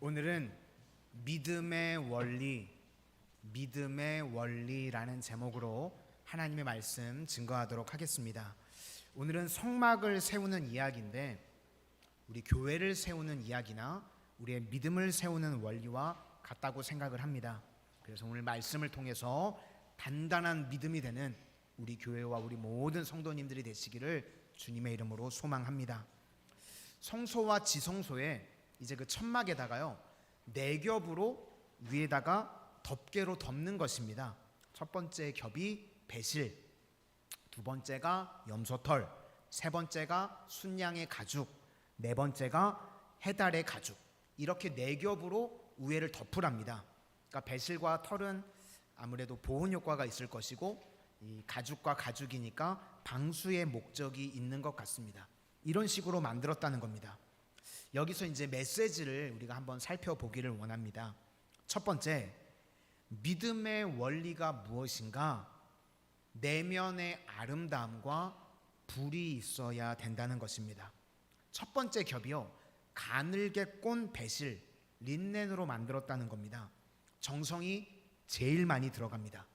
오늘은 믿음의 원리라는 제목으로 하나님의 말씀 증거하도록 하겠습니다. 오늘은 성막을 세우는 이야기인데 우리 교회를 세우는 이야기나 우리의 믿음을 세우는 원리와 같다고 생각을 합니다. 그래서 오늘 말씀을 통해서 단단한 믿음이 되는 우리 교회와 우리 모든 성도님들이 되시기를 주님의 이름으로 소망합니다. 성소와 지성소에 이제 그 천막에다가요 4겹으로 위에다가 덮개로 덮는 것입니다. 첫 번째 겹이 배실, 두 번째가 염소털, 세 번째가 순양의 가죽, 네 번째가 해달의 가죽, 이렇게 4겹으로 우회를 덮으랍니다. 그러니까 배실과 털은 아무래도 보온 효과가 있을 것이고 이 가죽과 가죽이니까 방수의 목적이 있는 것 같습니다. 이런 식으로 만들었다는 겁니다. 여기서 이제 메시지를 우리가 한번 살펴보기를 원합니다. 첫 번째, 믿음의 원리가 무엇인가? 내면의 아름다움과 불이 있어야 된다는 것입니다. 첫 번째 겹이요, 가늘게 꼰 배실, 린넨으로 만들었다는 겁니다. 정성이 제일 많이 들어갑니다.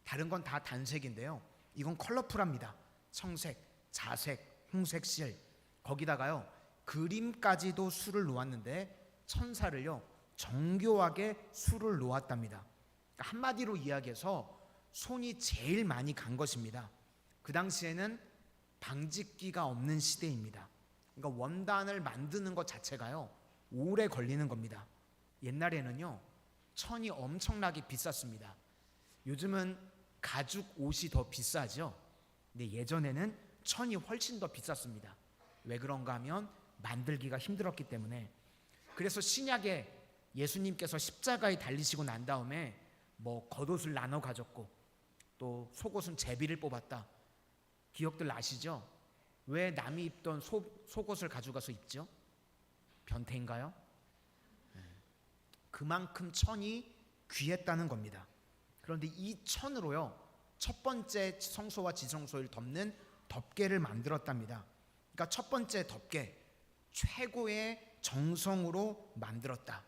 다른 건 다 단색인데요, 이건 컬러풀합니다. 청색, 자색, 홍색 실, 거기다가요 그림까지도 술을 놓았는데 천사를요 정교하게 술을 놓았답니다. 그러니까 한마디로 이야기해서 손이 제일 많이 간 것입니다. 그 당시에는 방직기가 없는 시대입니다. 그러니까 원단을 만드는 것 자체가요 오래 걸리는 겁니다. 옛날에는요 천이 엄청나게 비쌌습니다. 요즘은 가죽 옷이 더 비싸죠. 근데 예전에는 천이 훨씬 더 비쌌습니다. 왜 그런가 하면 만들기가 힘들었기 때문에. 그래서 신약에 예수님께서 십자가에 달리시고 난 다음에 뭐 겉옷을 나눠 가졌고 또 속옷은 제비를 뽑았다. 기억들 나시죠? 왜 남이 입던 속옷을 가져가서 입죠? 변태인가요? 그만큼 천이 귀했다는 겁니다. 그런데 이 천으로요 첫 번째 성소와 지성소를 덮는 덮개를 만들었답니다. 그러니까 첫 번째 덮개, 최고의 정성으로 만들었다.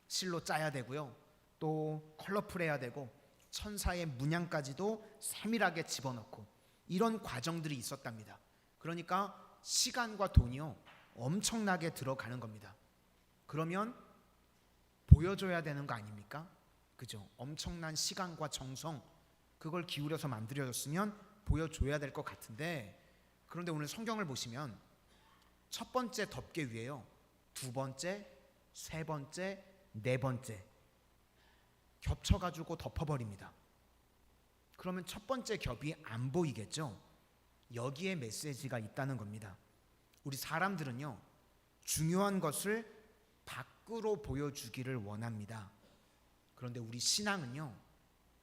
실로 짜야 되고요, 또 컬러풀해야 되고 천사의 문양까지도 세밀하게 집어넣고 이런 과정들이 있었답니다. 그러니까 시간과 돈이요 엄청나게 들어가는 겁니다. 그러면 보여줘야 되는 거 아닙니까? 그죠? 엄청난 시간과 정성, 그걸 기울여서 만들어졌으면 보여줘야 될 것 같은데, 그런데 오늘 성경을 보시면 첫 번째 덮개 위에요 두 번째, 세 번째, 네 번째 겹쳐가지고 덮어버립니다. 그러면 첫 번째 겹이 안 보이겠죠? 여기에 메시지가 있다는 겁니다. 우리 사람들은요 중요한 것을 밖으로 보여주기를 원합니다. 그런데 우리 신앙은요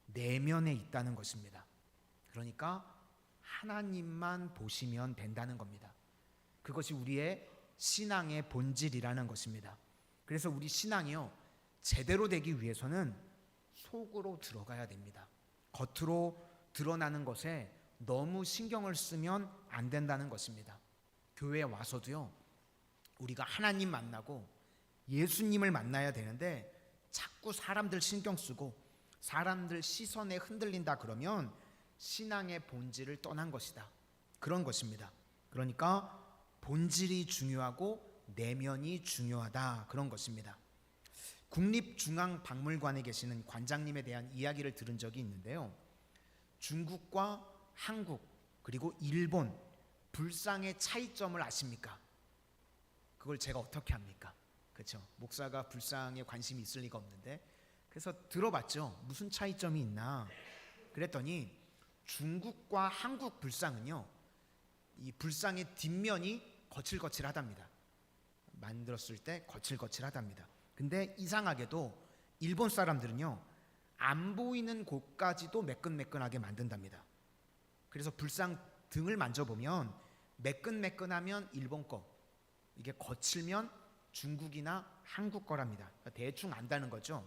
내면에 있다는 것입니다. 그러니까 하나님만 보시면 된다는 겁니다. 그것이 우리의 신앙의 본질이라는 것입니다. 그래서 우리 신앙이요 제대로 되기 위해서는 속으로 들어가야 됩니다. 겉으로 드러나는 것에 너무 신경을 쓰면 안 된다는 것입니다. 교회에 와서도요 우리가 하나님 만나고 예수님을 만나야 되는데 자꾸 사람들 신경 쓰고 사람들 시선에 흔들린다 그러면 신앙의 본질을 떠난 것이다, 그런 것입니다. 그러니까 본질이 중요하고 내면이 중요하다, 그런 것입니다. 국립중앙박물관에 계시는 관장님에 대한 이야기를 들은 적이 있는데요, 중국과 한국 그리고 일본 불상의 차이점을 아십니까? 그걸 제가 어떻게 합니까? 그렇죠? 목사가 불상에 관심이 있을 리가 없는데. 그래서 들어봤죠. 무슨 차이점이 있나? 그랬더니 중국과 한국 불상은요 이 불상의 뒷면이 거칠거칠하답니다. 만들었을 때 거칠거칠하답니다. 근데 이상하게도 일본 사람들은요 안 보이는 곳까지도 매끈매끈하게 만든답니다. 그래서 불상 등을 만져보면 매끈매끈하면 일본 거, 이게 거칠면 중국이나 한국 거랍니다. 대충 안다는 거죠.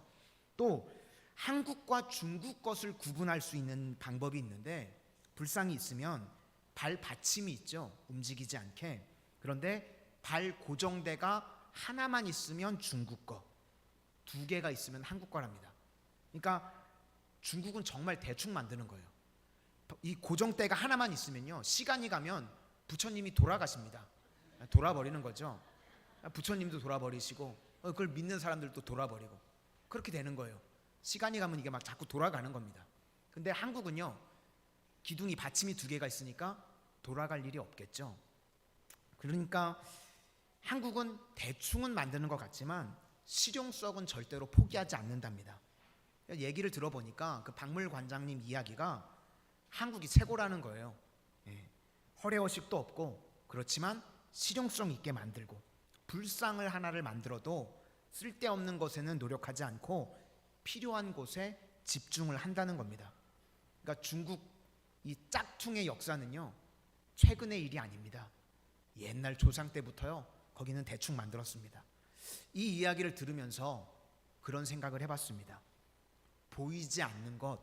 또 한국과 중국 것을 구분할 수 있는 방법이 있는데, 불상이 있으면 발 받침이 있죠, 움직이지 않게. 그런데 발 고정대가 하나만 있으면 중국 거, 2개가 있으면 한국 거랍니다. 그러니까 중국은 정말 대충 만드는 거예요. 이 고정대가 하나만 있으면요, 시간이 가면 부처님이 돌아가십니다. 돌아버리는 거죠. 부처님도 돌아버리시고 그걸 믿는 사람들도 돌아버리고 그렇게 되는 거예요. 시간이 가면 이게 막 자꾸 돌아가는 겁니다. 근데 한국은요, 기둥이 받침이 2개가 있으니까 돌아갈 일이 없겠죠. 그러니까 한국은 대충은 만드는 것 같지만 실용성은 절대로 포기하지 않는답니다. 얘기를 들어보니까 그 박물관장님 이야기가 한국이 최고라는 거예요. 허례허식도 없고 그렇지만 실용성 있게 만들고, 불상을 하나를 만들어도 쓸데없는 것에는 노력하지 않고 필요한 곳에 집중을 한다는 겁니다. 그러니까 중국 이 짝퉁의 역사는요, 최근의 일이 아닙니다. 옛날 조상 때부터요, 거기는 대충 만들었습니다. 이 이야기를 들으면서 그런 생각을 해봤습니다. 보이지 않는 것,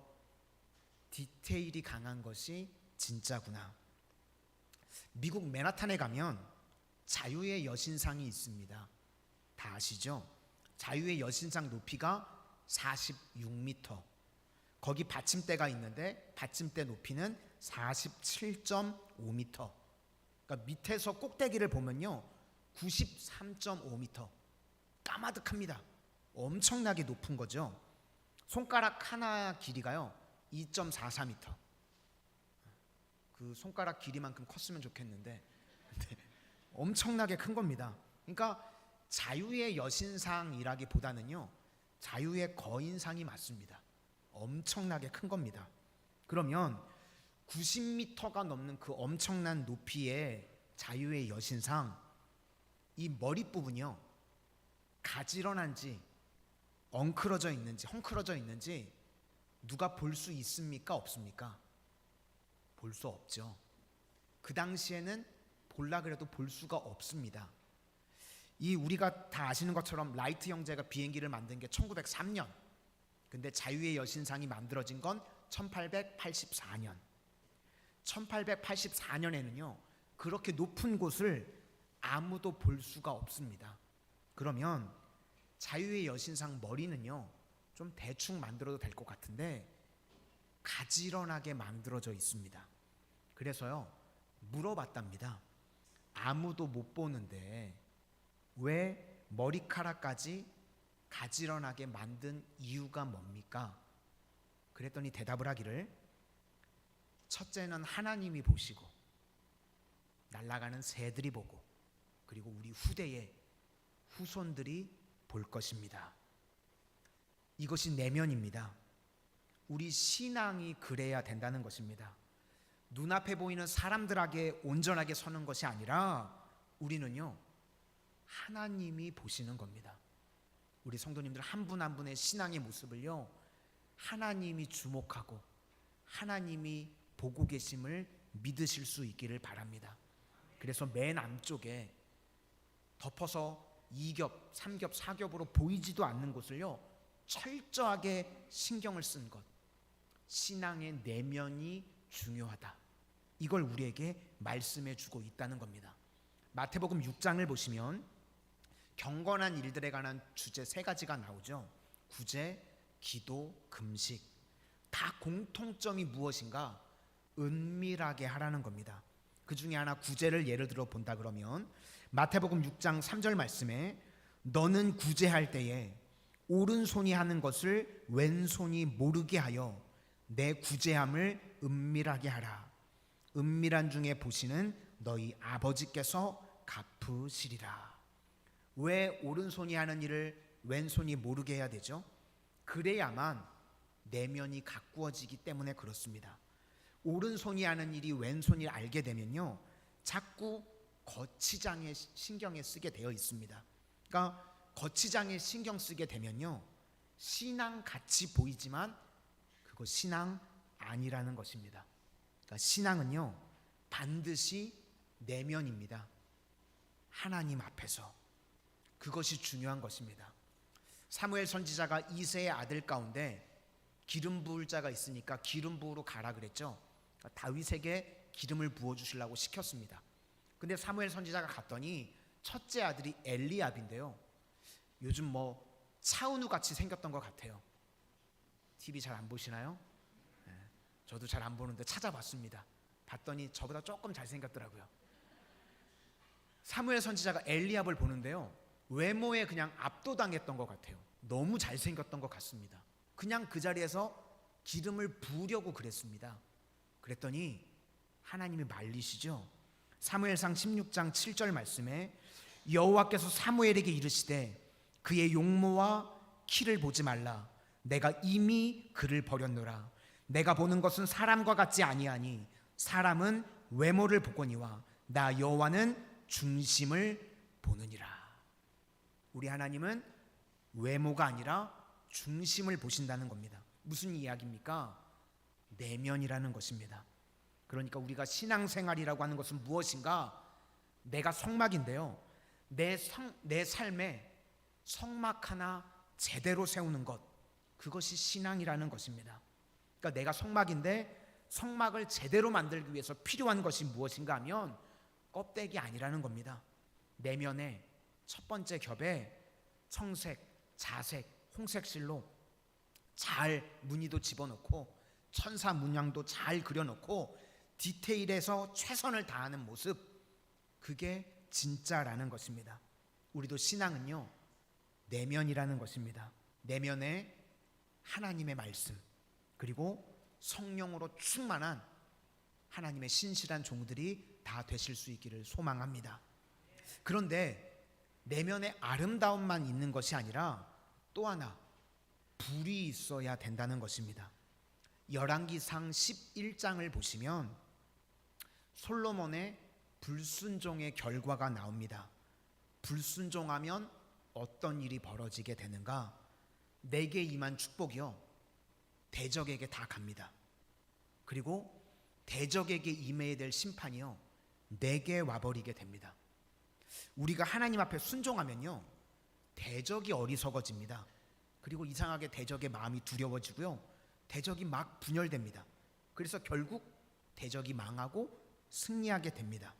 디테일이 강한 것이 진짜구나. 미국 맨하탄에 가면 자유의 여신상이 있습니다. 다 아시죠? 자유의 여신상 높이가 46m. 거기 받침대가 있는데 받침대 높이는 47.5m. 그러니까 밑에서 꼭대기를 보면요, 93.5m. 까마득합니다. 엄청나게 높은 거죠. 손가락 하나 길이가요 2.44m. 그 손가락 길이만큼 컸으면 좋겠는데 엄청나게 큰 겁니다. 그러니까 자유의 여신상이라기보다는요, 자유의 거인상이 맞습니다. 엄청나게 큰 겁니다. 그러면 90m가 넘는 그 엄청난 높이의 자유의 여신상, 이 머리 부분이요, 가지런한지 엉클어져 있는지 헝클어져 있는지 누가 볼 수 있습니까? 없습니까? 볼 수 없죠. 그 당시에는 볼라 그래도 볼 수가 없습니다. 이 우리가 다 아시는 것처럼 라이트 형제가 비행기를 만든 게 1903년. 근데 자유의 여신상이 만들어진 건 1884년. 1884년에는요, 그렇게 높은 곳을 아무도 볼 수가 없습니다. 그러면 자유의 여신상 머리는요, 좀 대충 만들어도 될 것 같은데 가지런하게 만들어져 있습니다. 그래서요, 물어봤답니다. 아무도 못 보는데 왜 머리카락까지 가지런하게 만든 이유가 뭡니까? 그랬더니 대답을 하기를, 첫째는 하나님이 보시고, 날아가는 새들이 보고, 그리고 우리 후대의 후손들이 볼 것입니다. 이것이 내면입니다. 우리 신앙이 그래야 된다는 것입니다. 눈앞에 보이는 사람들에게 온전하게 서는 것이 아니라 우리는요, 하나님이 보시는 겁니다. 우리 성도님들 한 분 한 분의 신앙의 모습을요, 하나님이 주목하고 하나님이 보고 계심을 믿으실 수 있기를 바랍니다. 그래서 맨 앞쪽에 덮어서 2겹, 3겹, 4겹으로 보이지도 않는 곳을요, 철저하게 신경을 쓴 것, 신앙의 내면이 중요하다. 이걸 우리에게 말씀해 주고 있다는 겁니다. 마태복음 6장을 보시면 경건한 일들에 관한 주제 3가지가 나오죠. 구제, 기도, 금식. 다 공통점이 무엇인가? 은밀하게 하라는 겁니다. 그 중에 하나 구제를 예를 들어 본다 그러면 마태복음 6장 3절 말씀에, 너는 구제할 때에 오른손이 하는 것을 왼손이 모르게 하여 내 구제함을 은밀하게 하라. 은밀한 중에 보시는 너희 아버지께서 갚으시리라. 왜 오른손이 하는 일을 왼손이 모르게 해야 되죠? 그래야만 내면이 가꾸어지기 때문에 그렇습니다. 오른손이 하는 일이 왼손이 알게 되면요, 자꾸 거치장에 신경에 쓰게 되어 있습니다. 그러니까 거치장에 신경 쓰게 되면요, 신앙 같이 보이지만 그거 신앙 아니라는 것입니다. 그러니까 신앙은요, 반드시 내면입니다. 하나님 앞에서. 그것이 중요한 것입니다. 사무엘 선지자가 이새의 아들 가운데 기름 부을 자가 있으니까 기름 부으러 가라 그랬죠. 그러니까 다윗에게 기름을 부어주시려고 시켰습니다. 근데 사무엘 선지자가 갔더니 첫째 아들이 엘리압인데요, 요즘 차은우 같이 생겼던 것 같아요. TV 잘 안 보시나요? 네, 저도 잘 안 보는데 찾아봤습니다. 봤더니 저보다 조금 잘생겼더라고요. 사무엘 선지자가 엘리압을 보는데요, 외모에 그냥 압도당했던 것 같아요. 너무 잘생겼던 것 같습니다. 그냥 그 자리에서 기름을 부으려고 그랬습니다. 그랬더니 하나님이 말리시죠. 사무엘상 16장 7절 말씀에 여호와께서 사무엘에게 이르시되 그의 용모와 키를 보지 말라. 내가 이미 그를 버렸노라. 내가 보는 것은 사람과 같지 아니하니 사람은 외모를 보거니와 나 여호와는 중심을 보느니라. 우리 하나님은 외모가 아니라 중심을 보신다는 겁니다. 무슨 이야기입니까? 내면이라는 것입니다. 그러니까 우리가 신앙생활이라고 하는 것은 무엇인가? 내가 성막인데요, 내 삶에 성막 하나 제대로 세우는 것, 그것이 신앙이라는 것입니다. 그러니까 내가 성막인데 성막을 제대로 만들기 위해서 필요한 것이 무엇인가 하면 껍데기 아니라는 겁니다. 내면에 첫 번째 겹에 청색, 자색, 홍색 실로 잘 무늬도 집어넣고 천사 문양도 잘 그려놓고 디테일에서 최선을 다하는 모습, 그게 진짜라는 것입니다. 우리도 신앙은요, 내면이라는 것입니다. 내면에 하나님의 말씀, 그리고 성령으로 충만한 하나님의 신실한 종들이 다 되실 수 있기를 소망합니다. 그런데 내면에 아름다움만 있는 것이 아니라 또 하나 불이 있어야 된다는 것입니다. 열왕기상 11장을 보시면 솔로몬의 불순종의 결과가 나옵니다. 불순종하면 어떤 일이 벌어지게 되는가? 내게 임한 축복이요, 대적에게 다 갑니다. 그리고 대적에게 임해야 될 심판이요, 내게 와버리게 됩니다. 우리가 하나님 앞에 순종하면요, 대적이 어리석어집니다. 그리고 이상하게 대적의 마음이 두려워지고요, 대적이 막 분열됩니다. 그래서 결국 대적이 망하고 승리하게 됩니다.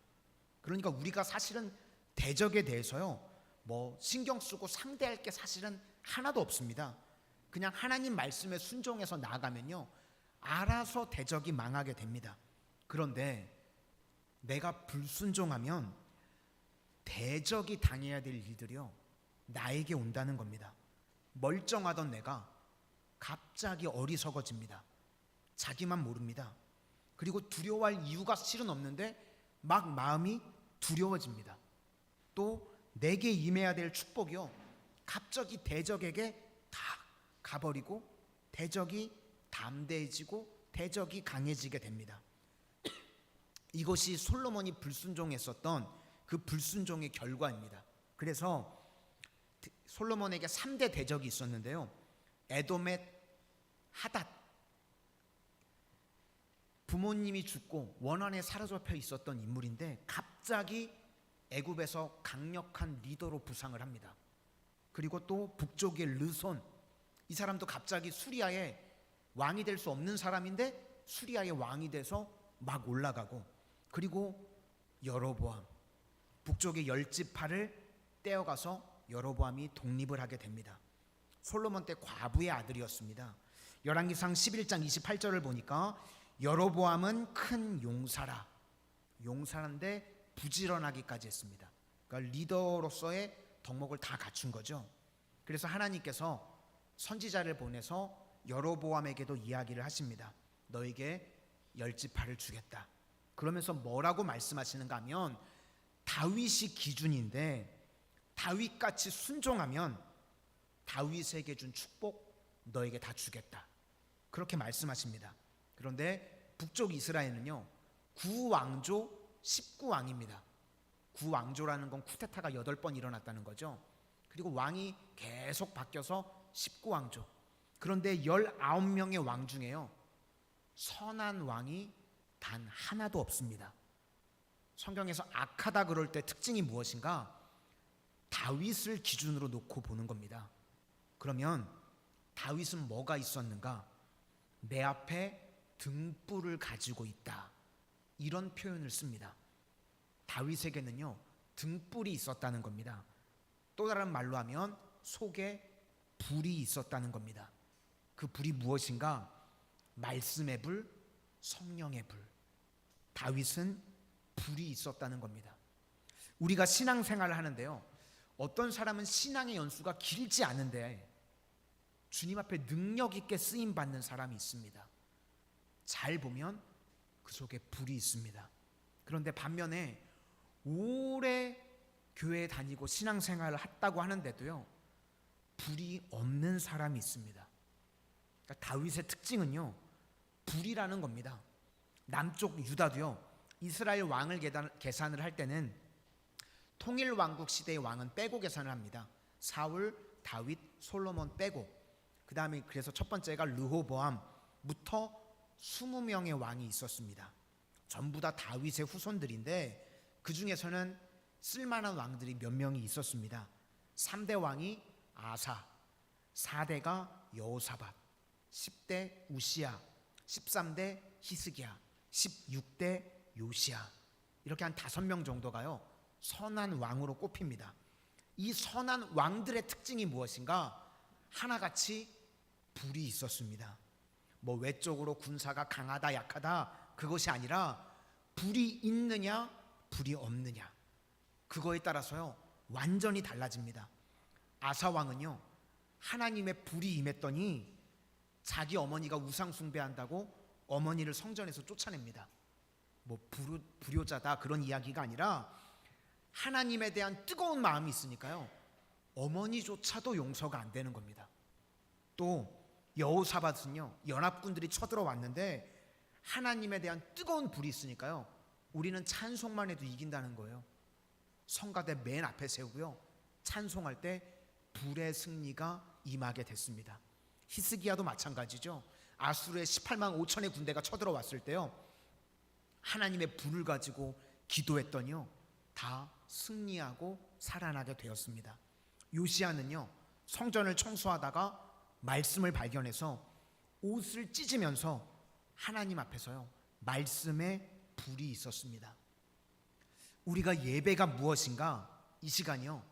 그러니까 우리가 사실은 대적에 대해서요, 뭐 신경 쓰고 상대할 게 사실은 하나도 없습니다. 그냥 하나님 말씀에 순종해서 나아가면요, 알아서 대적이 망하게 됩니다. 그런데 내가 불순종하면 대적이 당해야 될 일들이요, 나에게 온다는 겁니다. 멀쩡하던 내가 갑자기 어리석어집니다. 자기만 모릅니다. 그리고 두려워할 이유가 실은 없는데 막 마음이 두려워집니다. 또 내게 임해야 될 축복이요, 갑자기 대적에게 다 가버리고 대적이 담대해지고 대적이 강해지게 됩니다. 이것이 솔로몬이 불순종했었던 그 불순종의 결과입니다. 그래서 솔로몬에게 3대 대적이 있었는데요, 에돔의 하닷, 부모님이 죽고 원한에 사로잡혀 있었던 인물인데 갑자기 애굽에서 강력한 리더로 부상을 합니다. 그리고 또 북쪽의 르손, 이 사람도 갑자기 수리아의 왕이 될 수 없는 사람인데 수리아의 왕이 돼서 막 올라가고, 그리고 여로보암, 북쪽의 10지파를 떼어가서 여로보암이 독립을 하게 됩니다. 솔로몬 때 과부의 아들이었습니다. 열왕기상 11장 28절을 보니까 여로보암은 큰 용사라, 용사인데 부지런하기까지 했습니다. 그러니까 리더로서의 덕목을 다 갖춘 거죠. 그래서 하나님께서 선지자를 보내서 여로보암에게도 이야기를 하십니다. 너에게 10지파를 주겠다. 그러면서 뭐라고 말씀하시는가 하면 다윗이 기준인데 다윗같이 순종하면 다윗에게 준 축복 너에게 다 주겠다. 그렇게 말씀하십니다. 그런데 북쪽 이스라엘은요, 9왕조 19왕입니다. 9왕조라는 건 쿠데타가 8번 일어났다는 거죠. 그리고 왕이 계속 바뀌어서 19왕조. 그런데 19명의 왕 중에요, 선한 왕이 단 하나도 없습니다. 성경에서 악하다 그럴 때 특징이 무엇인가? 다윗을 기준으로 놓고 보는 겁니다. 그러면 다윗은 뭐가 있었는가? 내 앞에 등불을 가지고 있다, 이런 표현을 씁니다. 다윗에게는요, 등불이 있었다는 겁니다. 또 다른 말로 하면 속에 불이 있었다는 겁니다. 그 불이 무엇인가? 말씀의 불, 성령의 불. 다윗은 불이 있었다는 겁니다. 우리가 신앙생활을 하는데요, 어떤 사람은 신앙의 연수가 길지 않은데 주님 앞에 능력 있게 쓰임 받는 사람이 있습니다. 잘 보면 그 속에 불이 있습니다. 그런데 반면에 오래 교회에 다니고 신앙생활을 했다고 하는데도요, 불이 없는 사람이 있습니다. 그러니까 다윗의 특징은요, 불이라는 겁니다. 남쪽 유다도요, 이스라엘 왕을 계산을 할 때는 통일 왕국 시대의 왕은 빼고 계산을 합니다. 사울, 다윗, 솔로몬 빼고. 그 다음에 그래서 첫 번째가 르호보암부터 20명의 왕이 있었습니다. 전부 다 다윗의 후손들인데 그 중에서는 쓸만한 왕들이 몇 명이 있었습니다. 3대 왕이 아사, 4대가 여호사밧, 10대 우시야, 13대 히스기야, 16대 요시야. 이렇게 한 5명 정도가요, 선한 왕으로 꼽힙니다. 이 선한 왕들의 특징이 무엇인가? 하나같이 불이 있었습니다. 뭐 외적으로 군사가 강하다 약하다 그것이 아니라 불이 있느냐 불이 없느냐, 그거에 따라서요 완전히 달라집니다. 아사 왕은요, 하나님의 불이 임했더니 자기 어머니가 우상 숭배한다고 어머니를 성전에서 쫓아냅니다. 뭐 불효자다 그런 이야기가 아니라 하나님에 대한 뜨거운 마음이 있으니까요, 어머니조차도 용서가 안 되는 겁니다. 또 여호사밧은요, 연합군들이 쳐들어왔는데 하나님에 대한 뜨거운 불이 있으니까요, 우리는 찬송만 해도 이긴다는 거예요. 성가대 맨 앞에 세우고요, 찬송할 때 불의 승리가 임하게 됐습니다. 히스기야도 마찬가지죠. 아수르의 18만 5천의 군대가 쳐들어왔을 때요, 하나님의 불을 가지고 기도했더니요, 다 승리하고 살아나게 되었습니다. 요시야는요, 성전을 청소하다가 말씀을 발견해서 옷을 찢으면서 하나님 앞에서요, 말씀의 불이 있었습니다. 우리가 예배가 무엇인가? 이 시간이요,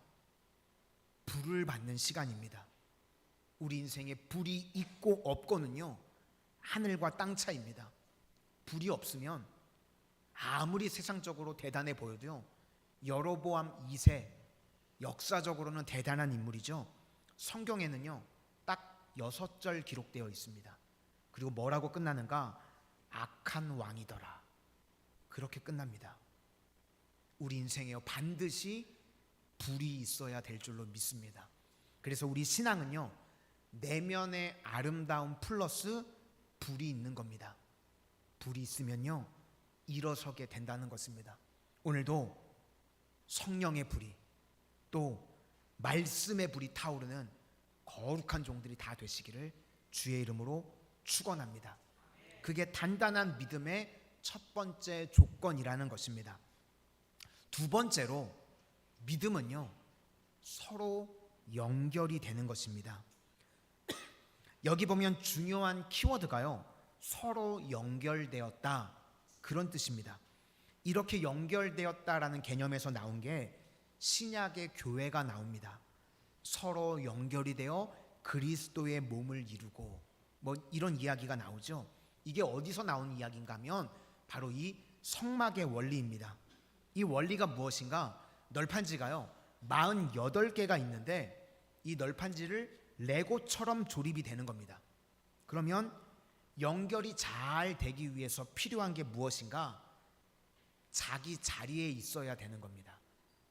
불을 받는 시간입니다. 우리 인생에 불이 있고 없고는요, 하늘과 땅 차이입니다. 불이 없으면 아무리 세상적으로 대단해 보여도요, 여로보암 2세 역사적으로는 대단한 인물이죠. 성경에는요 딱 6절 기록되어 있습니다. 그리고 뭐라고 끝나는가? 악한 왕이더라. 그렇게 끝납니다. 우리 인생에요, 반드시 불이 있어야 될 줄로 믿습니다. 그래서 우리 신앙은요, 내면의 아름다움 플러스 불이 있는 겁니다. 불이 있으면요, 일어서게 된다는 것입니다. 오늘도 성령의 불이, 또 말씀의 불이 타오르는 거룩한 종들이 다 되시기를 주의 이름으로 축원합니다. 그게 단단한 믿음의 첫 번째 조건이라는 것입니다. 두 번째로, 믿음은요, 서로 연결이 되는 것입니다. 여기 보면 중요한 키워드가요, 서로 연결되었다, 그런 뜻입니다. 이렇게 연결되었다라는 개념에서 나온 게 신약의 교회가 나옵니다. 서로 연결이 되어 그리스도의 몸을 이루고, 뭐 이런 이야기가 나오죠. 이게 어디서 나온 이야기인가 하면 바로 이 성막의 원리입니다. 이 원리가 무엇인가? 널판지가요 48개가 있는데 이 널판지를 레고처럼 조립이 되는 겁니다. 그러면 연결이 잘 되기 위해서 필요한 게 무엇인가? 자기 자리에 있어야 되는 겁니다.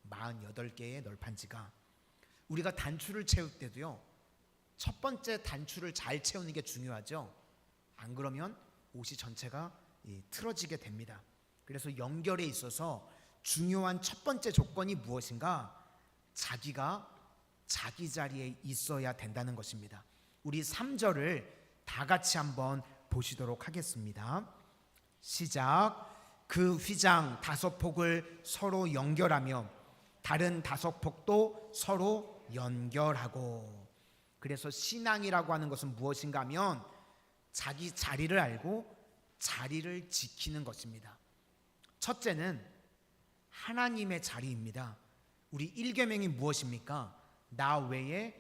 48개의 널판지가. 우리가 단추를 채울 때도요, 첫 번째 단추를 잘 채우는 게 중요하죠. 안 그러면 옷이 전체가 틀어지게 됩니다. 그래서 연결에 있어서 중요한 첫 번째 조건이 무엇인가? 자기가 자기 자리에 있어야 된다는 것입니다. 우리 3절을 다 같이 한번 보시도록 하겠습니다. 시작. 그 휘장 5폭을 서로 연결하며 다른 5폭도 서로 연결하고. 그래서 신앙이라고 하는 것은 무엇인가 하면 자기 자리를 알고 자리를 지키는 것입니다. 첫째는 하나님의 자리입니다. 우리 1계명이 무엇입니까? 나 외에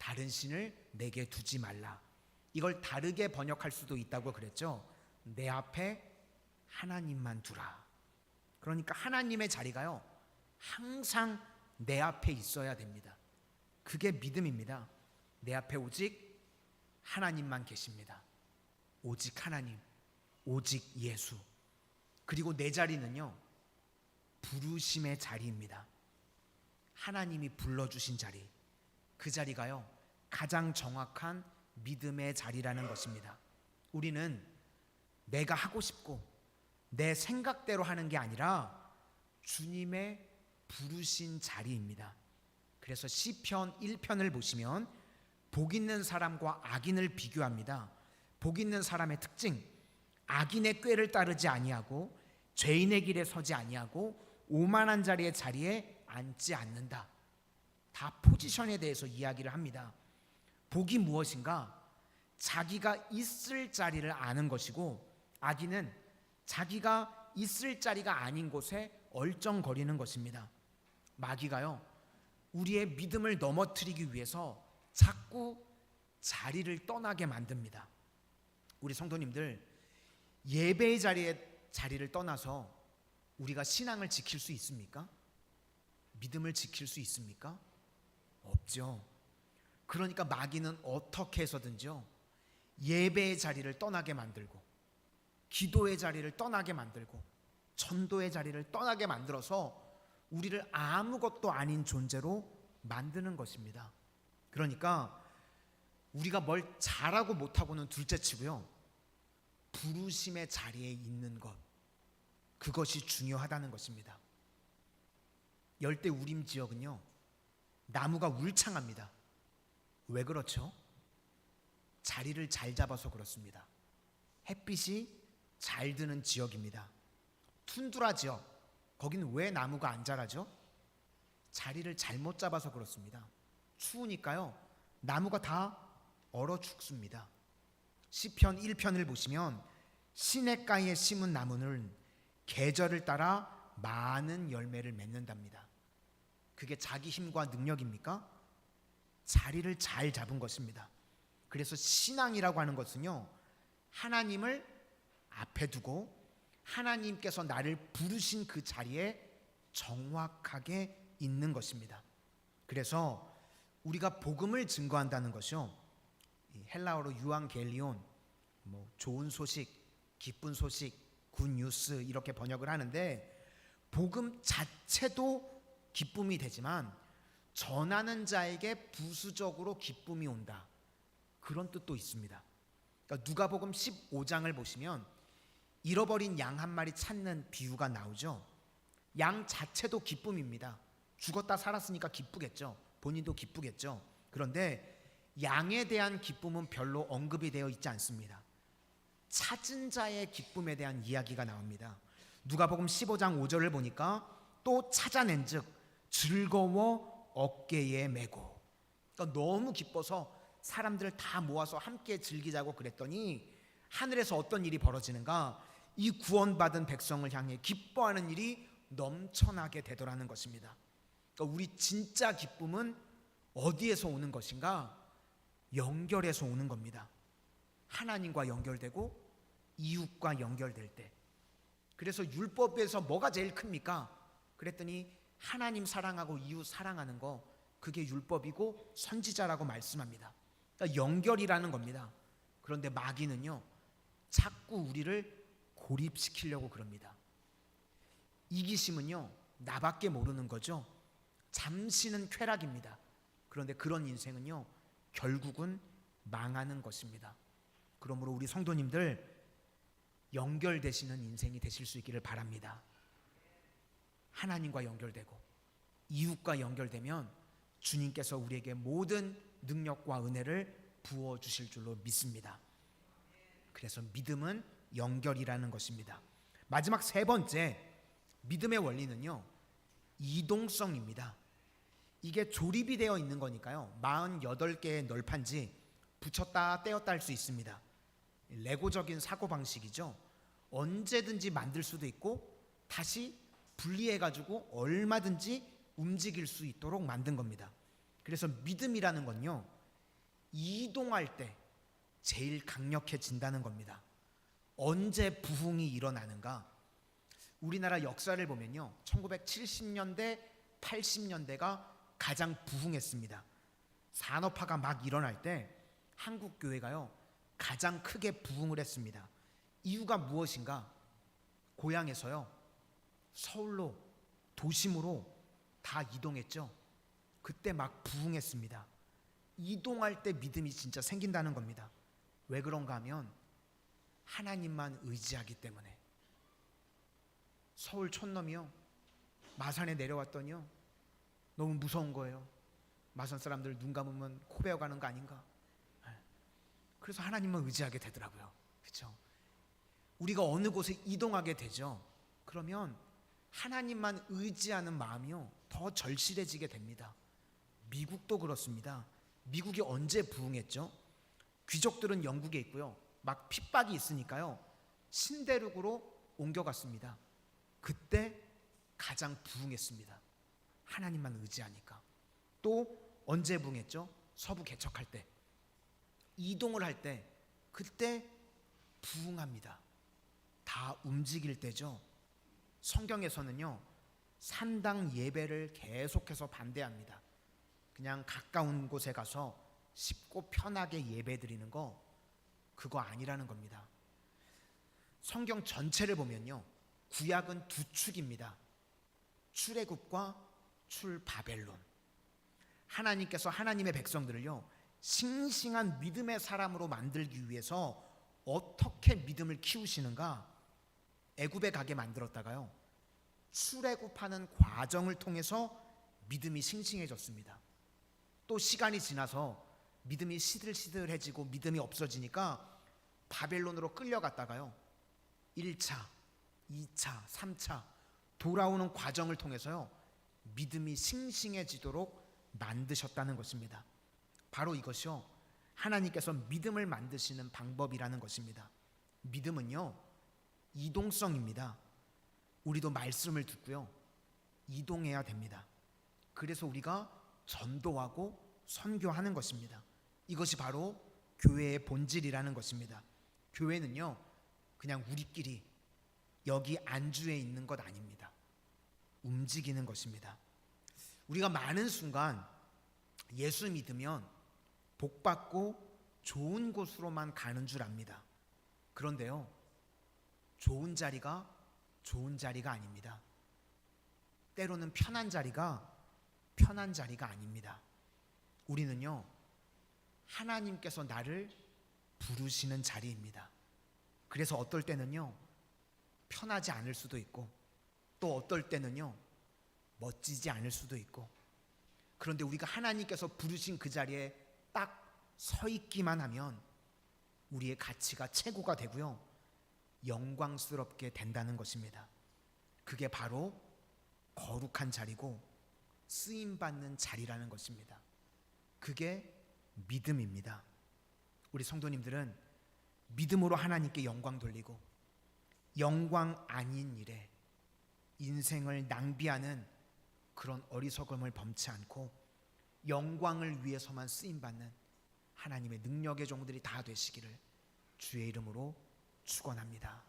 다른 신을 내게 두지 말라. 이걸 다르게 번역할 수도 있다고 그랬죠. 내 앞에 하나님만 두라. 그러니까 하나님의 자리가요, 항상 내 앞에 있어야 됩니다. 그게 믿음입니다. 내 앞에 오직 하나님만 계십니다. 오직 하나님, 오직 예수. 그리고 내 자리는요, 부르심의 자리입니다. 하나님이 불러주신 자리, 그 자리가요 가장 정확한 믿음의 자리라는 것입니다. 우리는 내가 하고 싶고 내 생각대로 하는 게 아니라 주님의 부르신 자리입니다. 그래서 시편 1편을 보시면 복 있는 사람과 악인을 비교합니다. 복 있는 사람의 특징, 악인의 꾀를 따르지 아니하고 죄인의 길에 서지 아니하고 오만한 자리에 앉지 않는다. 다 포지션에 대해서 이야기를 합니다. 복이 무엇인가? 자기가 있을 자리를 아는 것이고, 악인은 자기가 있을 자리가 아닌 곳에 얼쩡거리는 것입니다. 마귀가요, 우리의 믿음을 넘어뜨리기 위해서 자꾸 자리를 떠나게 만듭니다. 우리 성도님들, 예배의 자리를 떠나서 우리가 신앙을 지킬 수 있습니까? 믿음을 지킬 수 있습니까? 없죠. 그러니까 마귀는 어떻게 해서든지요, 예배의 자리를 떠나게 만들고, 기도의 자리를 떠나게 만들고, 전도의 자리를 떠나게 만들어서 우리를 아무것도 아닌 존재로 만드는 것입니다. 그러니까 우리가 뭘 잘하고 못하고는 둘째치고요, 부르심의 자리에 있는 것, 그것이 중요하다는 것입니다. 열대 우림 지역은요, 나무가 울창합니다. 왜 그렇죠? 자리를 잘 잡아서 그렇습니다. 햇빛이 잘 드는 지역입니다. 툰드라 지역, 거기는 왜 나무가 안 자라죠? 자리를 잘못 잡아서 그렇습니다. 추우니까요, 나무가 다 얼어 죽습니다. 시편 1편을 보시면 시냇가에 심은 나무는 계절을 따라 많은 열매를 맺는답니다. 그게 자기 힘과 능력입니까? 자리를 잘 잡은 것입니다. 그래서 신앙이라고 하는 것은요, 하나님을 앞에 두고 하나님께서 나를 부르신 그 자리에 정확하게 있는 것입니다. 그래서 우리가 복음을 증거한다는 것이요, 헬라어로 유앙겔리온, 좋은 소식, 기쁜 소식, 굿뉴스 이렇게 번역을 하는데, 복음 자체도 기쁨이 되지만 전하는 자에게 부수적으로 기쁨이 온다, 그런 뜻도 있습니다. 그러니까 누가복음 15장을 보시면 잃어버린 양 한 마리 찾는 비유가 나오죠. 양 자체도 기쁨입니다. 죽었다 살았으니까 기쁘겠죠. 본인도 기쁘겠죠. 그런데 양에 대한 기쁨은 별로 언급이 되어 있지 않습니다. 찾은 자의 기쁨에 대한 이야기가 나옵니다. 누가복음 15장 5절을 보니까 또 찾아낸즉 즐거워 어깨에 메고, 그러니까 너무 기뻐서 사람들을 다 모아서 함께 즐기자고 그랬더니 하늘에서 어떤 일이 벌어지는가? 이 구원받은 백성을 향해 기뻐하는 일이 넘쳐나게 되더라는 것입니다. 그러니까 우리 진짜 기쁨은 어디에서 오는 것인가? 연결해서 오는 겁니다. 하나님과 연결되고 이웃과 연결될 때. 그래서 율법에서 뭐가 제일 큽니까? 그랬더니 하나님 사랑하고 이웃 사랑하는 거, 그게 율법이고 선지자라고 말씀합니다. 그러니까 연결이라는 겁니다. 그런데 마귀는요, 자꾸 우리를 고립시키려고 그럽니다. 이기심은요, 나밖에 모르는 거죠. 잠시는 쾌락입니다. 그런데 그런 인생은요, 결국은 망하는 것입니다. 그러므로 우리 성도님들, 연결되시는 인생이 되실 수 있기를 바랍니다. 하나님과 연결되고 이웃과 연결되면 주님께서 우리에게 모든 능력과 은혜를 부어주실 줄로 믿습니다. 그래서 믿음은 연결이라는 것입니다. 마지막 세 번째, 믿음의 원리는요, 이동성입니다. 이게 조립이 되어 있는 거니까요, 48개의 널판지 붙였다 떼었다 할 수 있습니다. 레고적인 사고방식이죠. 언제든지 만들 수도 있고 다시 분리해가지고 얼마든지 움직일 수 있도록 만든 겁니다. 그래서 믿음이라는 건요, 이동할 때 제일 강력해진다는 겁니다. 언제 부흥이 일어나는가? 우리나라 역사를 보면요, 1970년대, 80년대가 가장 부흥했습니다. 산업화가 막 일어날 때 한국 교회가요 가장 크게 부흥을 했습니다. 이유가 무엇인가? 고향에서요 서울로, 도심으로 다 이동했죠. 그때 막 부흥했습니다. 이동할 때 믿음이 진짜 생긴다는 겁니다. 왜 그런가 하면 하나님만 의지하기 때문에. 서울 촌놈이요 마산에 내려왔더니요 너무 무서운 거예요. 마산 사람들 눈 감으면 코 베어가는 거 아닌가. 그래서 하나님만 의지하게 되더라고요. 그렇죠? 우리가 어느 곳에 이동하게 되죠. 그러면 하나님만 의지하는 마음이요 더 절실해지게 됩니다. 미국도 그렇습니다. 미국이 언제 부흥했죠? 귀족들은 영국에 있고요, 막 핍박이 있으니까요 신대륙으로 옮겨갔습니다. 그때 가장 부흥했습니다. 하나님만 의지하니까. 또 언제 부흥했죠? 서부 개척할 때, 이동을 할 때, 그때 부흥합니다. 다 움직일 때죠. 성경에서는요 산당 예배를 계속해서 반대합니다. 그냥 가까운 곳에 가서 쉽고 편하게 예배 드리는 거, 그거 아니라는 겁니다. 성경 전체를 보면요 구약은 두 축입니다. 출애굽과 출바벨론. 하나님께서 하나님의 백성들을요 싱싱한 믿음의 사람으로 만들기 위해서 어떻게 믿음을 키우시는가? 애굽에 가게 만들었다가요 출애굽하는 과정을 통해서 믿음이 싱싱해졌습니다. 또 시간이 지나서 믿음이 시들시들해지고 믿음이 없어지니까 바벨론으로 끌려갔다가요 1차, 2차, 3차 돌아오는 과정을 통해서요 믿음이 싱싱해지도록 만드셨다는 것입니다. 바로 이것이요 하나님께서 믿음을 만드시는 방법이라는 것입니다. 믿음은요 이동성입니다. 우리도 말씀을 듣고요 이동해야 됩니다. 그래서 우리가 전도하고 선교하는 것입니다. 이것이 바로 교회의 본질이라는 것입니다. 교회는요 그냥 우리끼리 여기 안주해 있는 것 아닙니다. 움직이는 것입니다. 우리가 많은 순간 예수 믿으면 복받고 좋은 곳으로만 가는 줄 압니다. 그런데요 좋은 자리가 좋은 자리가 아닙니다. 때로는 편한 자리가 편한 자리가 아닙니다. 우리는요 하나님께서 나를 부르시는 자리입니다. 그래서 어떨 때는요 편하지 않을 수도 있고, 또 어떨 때는요 멋지지 않을 수도 있고, 그런데 우리가 하나님께서 부르신 그 자리에 딱 서 있기만 하면 우리의 가치가 최고가 되고요 영광스럽게 된다는 것입니다. 그게 바로 거룩한 자리고 쓰임받는 자리라는 것입니다. 그게 믿음입니다. 우리 성도님들은 믿음으로 하나님께 영광 돌리고, 영광 아닌 일에 인생을 낭비하는 그런 어리석음을 범치 않고 영광을 위해서만 쓰임받는 하나님의 능력의 종들이 다 되시기를 주의 이름으로 축원합니다.